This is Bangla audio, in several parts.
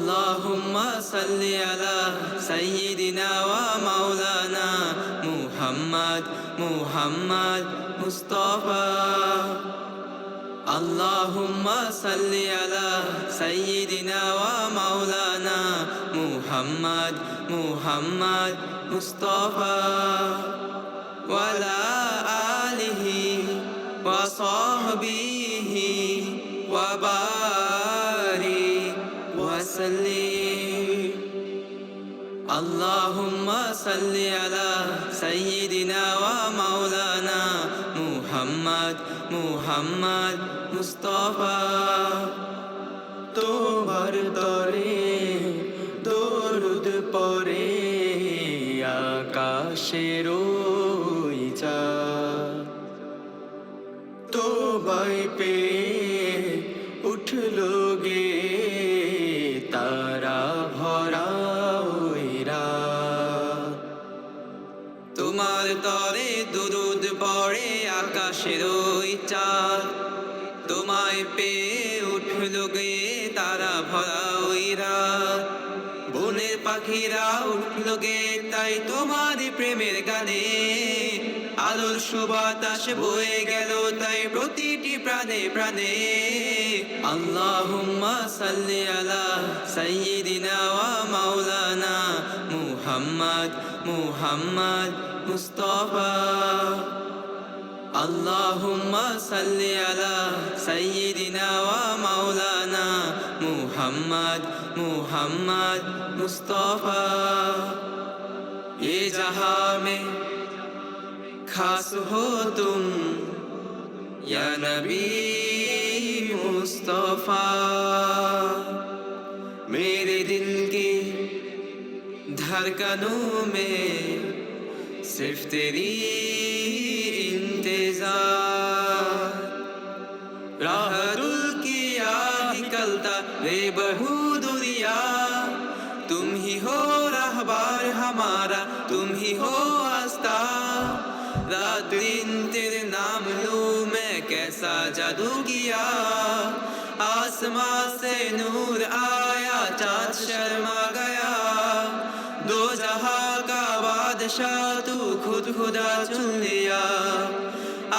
আল্লাহুম্মা সাল্লি আলা সাইয়্যিদিনা ওয়া মাওলানা মুহাম্মদ মুস্তাফা। আল্লাহুম্মা সাল্লি আলা সাইয়্যিদিনা ওয়া মাওলানা মুহাম্মদ মুস্তাফা ওয়া আলা আলিহি ওয়া সাহবিহি ওয়া বারিক ওয়া সাল্লিম। আল্লাহুম্মা সাল্লি আলা সাইয়্যিদিনা ওয়া মাওলানা মুহাম্মদ মুস্তাফা। তোমার তরে দরুদ পড়ে আকাশের ওই চাঁদ, তোমায় পেয়ে উঠলো গে তারা ভরা ওই রাত। তোমার তরে দুরুদ পড়ে আকাশের ওই চাঁদ, তোমায় পেয়ে উঠলো গে তারা ভরা ওই রাত। বনের পাখিরা উঠলো গে তাই তোমার প্রেমের গানে, আলোর সুবাতাস বয়ে গেল তাই প্রতিটি প্রাণে প্রাণে। আল্লাহুম্মা সাল্লি আলা সাইয়্যিদিনা ওয়া মাওলানা মুহাম্মদ মুস্তাফা। আল্লাহুম্মা সাল্লি আলা সাইয়্যিদিনা ওয়া মাওলানা মুহাম্মদ মুস্তাফা। ये जहां में खास हो तुम या नबी मुस्तफा, मेरे दिल की धड़कनों में सिर्फ तेरी इंतजार। राहुल किया निकलता बेबहू दुनिया, तुम ही हो रहबर हमारा, तुम ही हो आस्था। रात दिन तेरे नाम लूं मैं कैसा जादू किया, आसमां से नूर आया चाँद शर्मा गया। दो जहां का बादशाह तू खुद खुदा चुन लिया,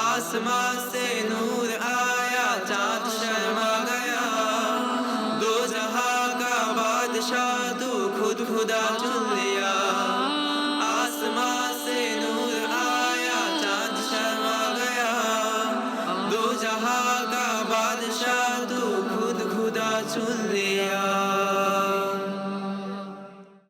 आसमां से नूर आया चाँद शर्मा गया। दो जहां का बादशाह तू खुद खुदा चुन लिया, आसमां से नूर आया चाँद शर्मा गया। दो जहां का बादशाह तू खुद खुदा चुन लिया।